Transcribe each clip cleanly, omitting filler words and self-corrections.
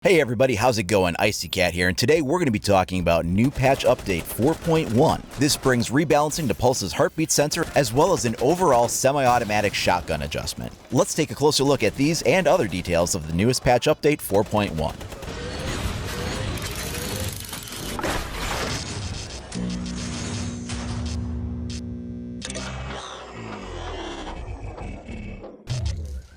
Hey everybody, how's it going? Icy Cat here, and today we're going to be talking about new patch update 4.1. This brings rebalancing to Pulse's heartbeat sensor, as well as an overall semi-automatic shotgun adjustment. Let's take a closer look at these and other details of the newest patch update 4.1.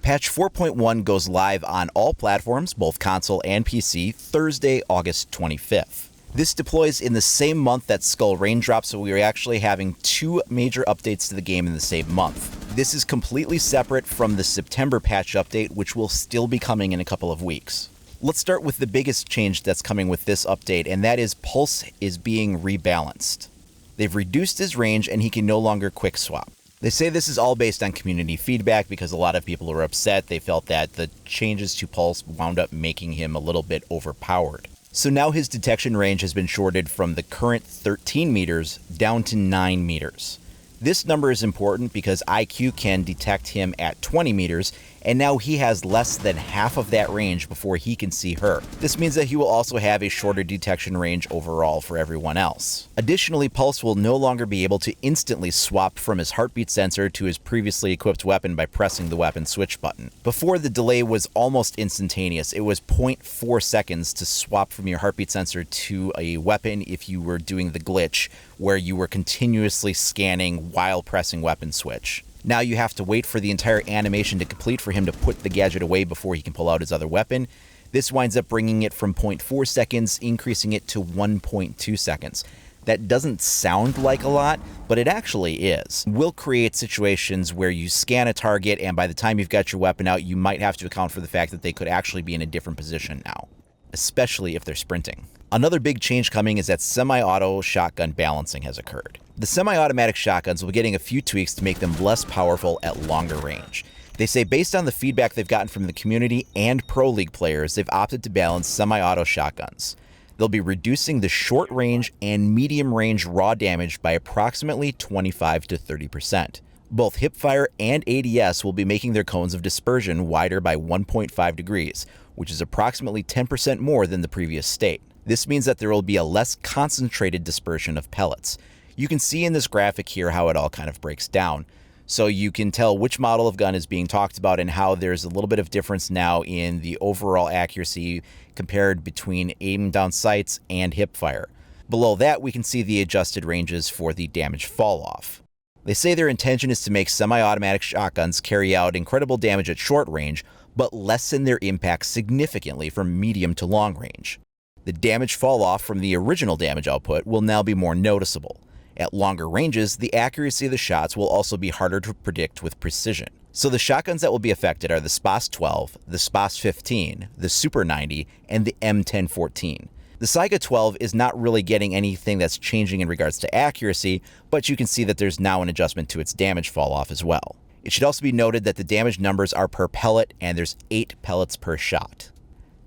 Patch 4.1 goes live on all platforms, both console and PC, Thursday, August 25th. This deploys in the same month that Skull Rain drops, so we are actually having two major updates to the game in the same month. This is completely separate from the September patch update, which will still be coming in a couple of weeks. Let's start with the biggest change that's coming with this update, and that is Pulse is being rebalanced. They've reduced his range and he can no longer quick swap. They say this is all based on community feedback because a lot of people were upset. They felt that the changes to Pulse wound up making him a little bit overpowered. So now his detection range has been shorted from the current 13 meters down to 9 meters. This number is important because IQ can detect him at 20 meters, and now he has less than half of that range before he can see her. This means that he will also have a shorter detection range overall for everyone else. Additionally, Pulse will no longer be able to instantly swap from his heartbeat sensor to his previously equipped weapon by pressing the weapon switch button. Before, the delay was almost instantaneous. It was 0.4 seconds to swap from your heartbeat sensor to a weapon if you were doing the glitch where you were continuously scanning while pressing weapon switch. Now you have to wait for the entire animation to complete for him to put the gadget away before he can pull out his other weapon. This winds up bringing it from 0.4 seconds, increasing it to 1.2 seconds. That doesn't sound like a lot, but it actually is. Will create situations where you scan a target, and by the time you've got your weapon out, you might have to account for the fact that they could actually be in a different position now, especially if they're sprinting. Another big change coming is that semi-auto shotgun balancing has occurred. The semi-automatic shotguns will be getting a few tweaks to make them less powerful at longer range. They say based on the feedback they've gotten from the community and Pro League players, they've opted to balance semi-auto shotguns. They'll be reducing the short range and medium range raw damage by approximately 25 to 30%. Both hipfire and ADS will be making their cones of dispersion wider by 1.5 degrees, which is approximately 10% more than the previous state. This means that there will be a less concentrated dispersion of pellets. You can see in this graphic here how it all kind of breaks down. So you can tell which model of gun is being talked about and how there's a little bit of difference now in the overall accuracy compared between aim down sights and hipfire. Below that, we can see the adjusted ranges for the damage fall off. They say their intention is to make semi-automatic shotguns carry out incredible damage at short range, but lessen their impact significantly from medium to long range. The damage fall off from the original damage output will now be more noticeable. At longer ranges, the accuracy of the shots will also be harder to predict with precision. So the shotguns that will be affected are the SPAS 12, the SPAS 15, the Super 90, and the M1014. The Saiga 12 is not really getting anything that's changing in regards to accuracy, but you can see that there's now an adjustment to its damage fall off as well. It should also be noted that the damage numbers are per pellet and there's 8 pellets per shot.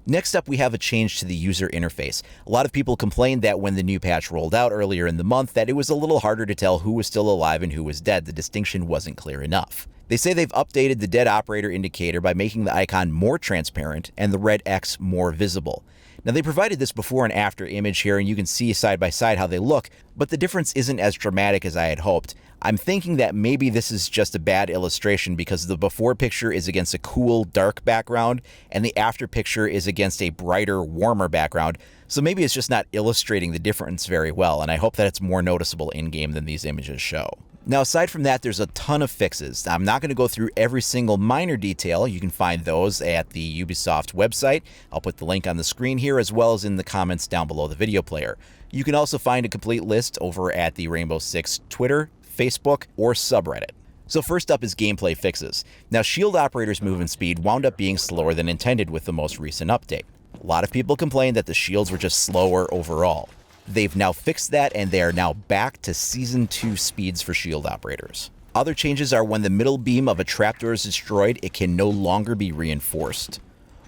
Next up, we have a change to the user interface. A lot of people complained that when the new patch rolled out earlier in the month that it was a little harder to tell who was still alive and who was dead. The distinction wasn't clear enough. They say they've updated the dead operator indicator by making the icon more transparent and the red X more visible. Now, they provided this before and after image here, and you can see side by side how they look, but the difference isn't as dramatic as I had hoped. I'm thinking that maybe this is just a bad illustration because the before picture is against a cool, dark background, and the after picture is against a brighter, warmer background, so maybe it's just not illustrating the difference very well, and I hope that it's more noticeable in-game than these images show. Now, aside from that, there's a ton of fixes. I'm not going to go through every single minor detail. You can find those at the Ubisoft website. I'll put the link on the screen here as well as in the comments down below the video player. You can also find a complete list over at the Rainbow Six Twitter, Facebook, or subreddit. So first up is gameplay fixes. Now, shield operators' movement speed wound up being slower than intended with the most recent update. A lot of people complained that the shields were just slower overall. They've now fixed that, and they are now back to Season 2 speeds for shield operators. Other changes are when the middle beam of a trapdoor is destroyed, it can no longer be reinforced.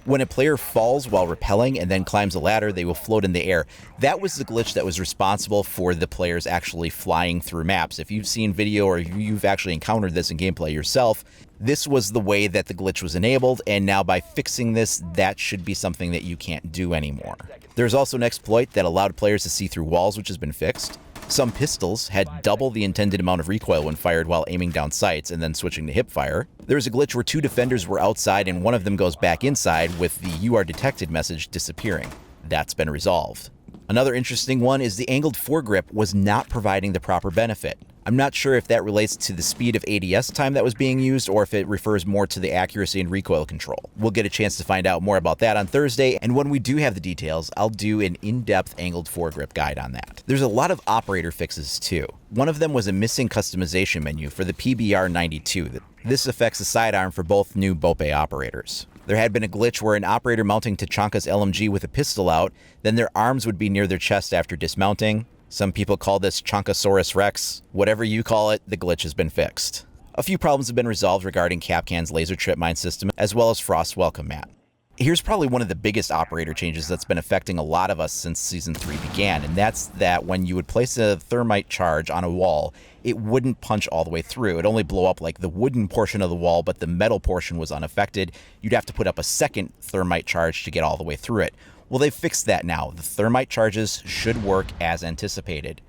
When a player falls while rappelling and then climbs a ladder, they will float in the air. That was the glitch that was responsible for the players actually flying through maps. If you've seen video or you've actually encountered this in gameplay yourself, this was the way that the glitch was enabled, and now by fixing this, that should be something that you can't do anymore. There's also an exploit that allowed players to see through walls, which has been fixed. Some pistols had double the intended amount of recoil when fired while aiming down sights and then switching to hip fire. There's a glitch where two defenders were outside and one of them goes back inside with the "you are detected" message disappearing. That's been resolved. Another interesting one is the angled foregrip was not providing the proper benefit. I'm not sure if that relates to the speed of ADS time that was being used or if it refers more to the accuracy and recoil control. We'll get a chance to find out more about that on Thursday, and when we do have the details, I'll do an in-depth angled foregrip guide on that. There's a lot of operator fixes too. One of them was a missing customization menu for the PBR-92. This affects the sidearm for both new BOPE operators. There had been a glitch where an operator mounting Tachanka's LMG with a pistol out, then their arms would be near their chest after dismounting. Some people call this Chonkosaurus Rex. Whatever you call it, the glitch has been fixed. A few problems have been resolved regarding Kapkan's laser trip mine system, as well as Frost's welcome mat. Here's probably one of the biggest operator changes that's been affecting a lot of us since Season 3 began, and that's that when you would place a thermite charge on a wall, it wouldn't punch all the way through. It'd only blow up like the wooden portion of the wall, but the metal portion was unaffected. You'd have to put up a second thermite charge to get all the way through it. Well, they've fixed that now. The thermite charges should work as anticipated.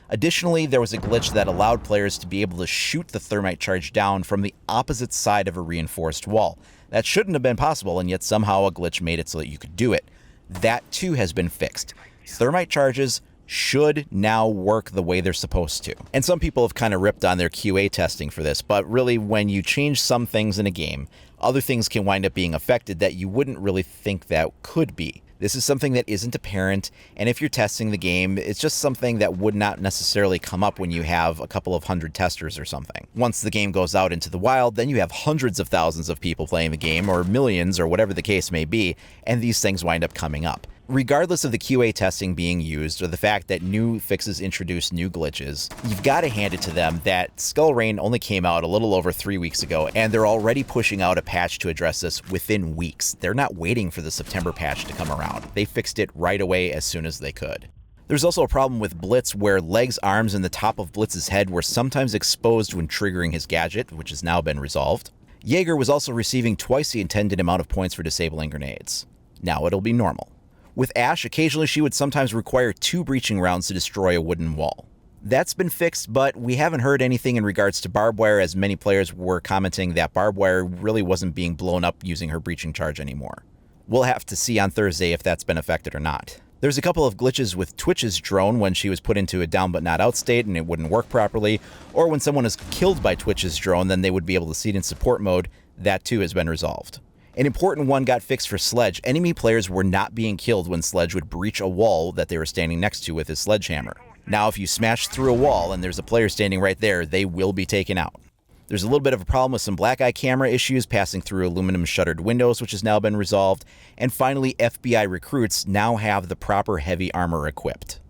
Additionally, there was a glitch that allowed players to be able to shoot the thermite charge down from the opposite side of a reinforced wall. That shouldn't have been possible, and yet somehow a glitch made it so that you could do it. That too has been fixed. Thermite charges should now work the way they're supposed to. And some people have kind of ripped on their QA testing for this, but really when you change some things in a game, other things can wind up being affected that you wouldn't really think that could be. This is something that isn't apparent, and if you're testing the game, it's just something that would not necessarily come up when you have a couple of hundred testers or something. Once the game goes out into the wild, then you have hundreds of thousands of people playing the game, or millions, or whatever the case may be, and these things wind up coming up. Regardless of the QA testing being used or the fact that new fixes introduce new glitches, you've got to hand it to them that Skull Rain only came out a little over 3 weeks ago, and they're already pushing out a patch to address this within weeks. They're not waiting for the September patch to come around. They fixed it right away as soon as they could. There's also a problem with Blitz where legs, arms, and the top of Blitz's head were sometimes exposed when triggering his gadget, which has now been resolved. Jaeger was also receiving twice the intended amount of points for disabling grenades. Now it'll be normal. With Ashe, occasionally she would sometimes require 2 breaching rounds to destroy a wooden wall. That's been fixed, but we haven't heard anything in regards to barbed wire, as many players were commenting that barbed wire really wasn't being blown up using her breaching charge anymore. We'll have to see on Thursday if that's been affected or not. There's a couple of glitches with Twitch's drone when she was put into a down but not out state and it wouldn't work properly, or when someone is killed by Twitch's drone, then they would be able to see it in support mode. That too has been resolved. An important one got fixed for Sledge. Enemy players were not being killed when Sledge would breach a wall that they were standing next to with his sledgehammer. Now, if you smash through a wall and there's a player standing right there, they will be taken out. There's a little bit of a problem with some black eye camera issues passing through aluminum shuttered windows, which has now been resolved. And finally, FBI recruits now have the proper heavy armor equipped.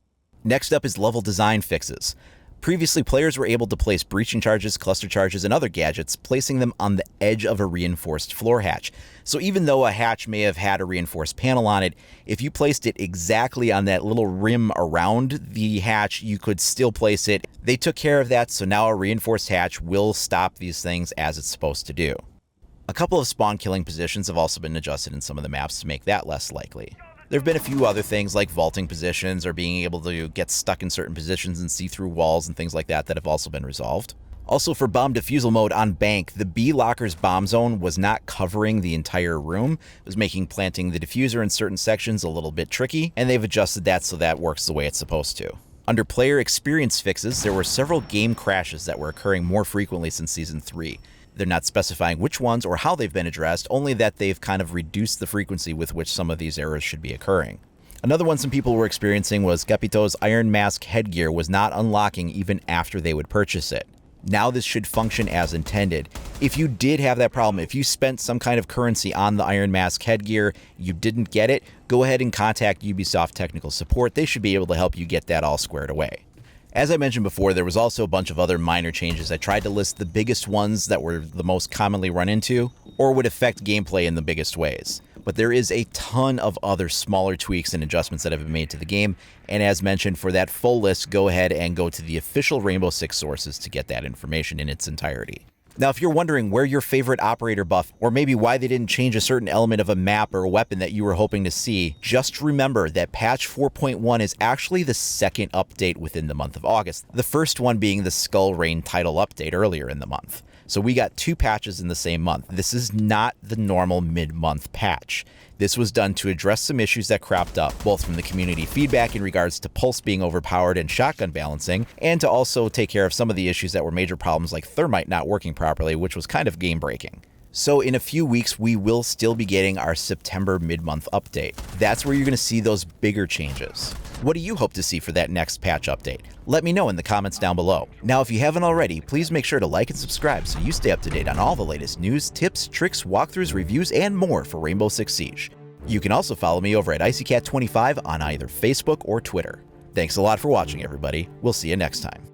Next up is level design fixes. Previously, players were able to place breaching charges, cluster charges, and other gadgets, placing them on the edge of a reinforced floor hatch. So even though a hatch may have had a reinforced panel on it, if you placed it exactly on that little rim around the hatch, you could still place it. They took care of that, so now a reinforced hatch will stop these things as it's supposed to do. A couple of spawn killing positions have also been adjusted in some of the maps to make that less likely. There have been a few other things like vaulting positions or being able to get stuck in certain positions and see through walls and things like that that have also been resolved. Also, for bomb defusal mode on Bank, the B locker's bomb zone was not covering the entire room. It was making planting the diffuser in certain sections a little bit tricky, and they've adjusted that so that works the way it's supposed to. Under player experience fixes, there were several game crashes that were occurring more frequently since Season 3. They're not specifying which ones or how they've been addressed, only that they've kind of reduced the frequency with which some of these errors should be occurring. Another one some people were experiencing was Capito's Iron Mask headgear was not unlocking even after they would purchase it. Now this should function as intended. If you did have that problem, if you spent some kind of currency on the Iron Mask headgear, you didn't get it, go ahead and contact Ubisoft technical support. They should be able to help you get that all squared away. As I mentioned before, there was also a bunch of other minor changes. I tried to list the biggest ones that were the most commonly run into or would affect gameplay in the biggest ways. But there is a ton of other smaller tweaks and adjustments that have been made to the game, and as mentioned, for that full list, go ahead and go to the official Rainbow Six sources to get that information in its entirety. Now, if you're wondering where your favorite operator buff, or maybe why they didn't change a certain element of a map or a weapon that you were hoping to see, just remember that patch 4.1 is actually the second update within the month of August, the first one being the Skull Rain title update earlier in the month. So we got 2 patches in the same month. This is not the normal mid-month patch. This was done to address some issues that cropped up, both from the community feedback in regards to Pulse being overpowered and shotgun balancing, and to also take care of some of the issues that were major problems like Thermite not working properly, which was kind of game-breaking. So in a few weeks, we will still be getting our September mid-month update. That's where you're going to see those bigger changes. What do you hope to see for that next patch update? Let me know in the comments down below. Now, if you haven't already, please make sure to like and subscribe so you stay up to date on all the latest news, tips, tricks, walkthroughs, reviews, and more for Rainbow Six Siege. You can also follow me over at IcyCat25 on either Facebook or Twitter. Thanks a lot for watching, everybody. We'll see you next time.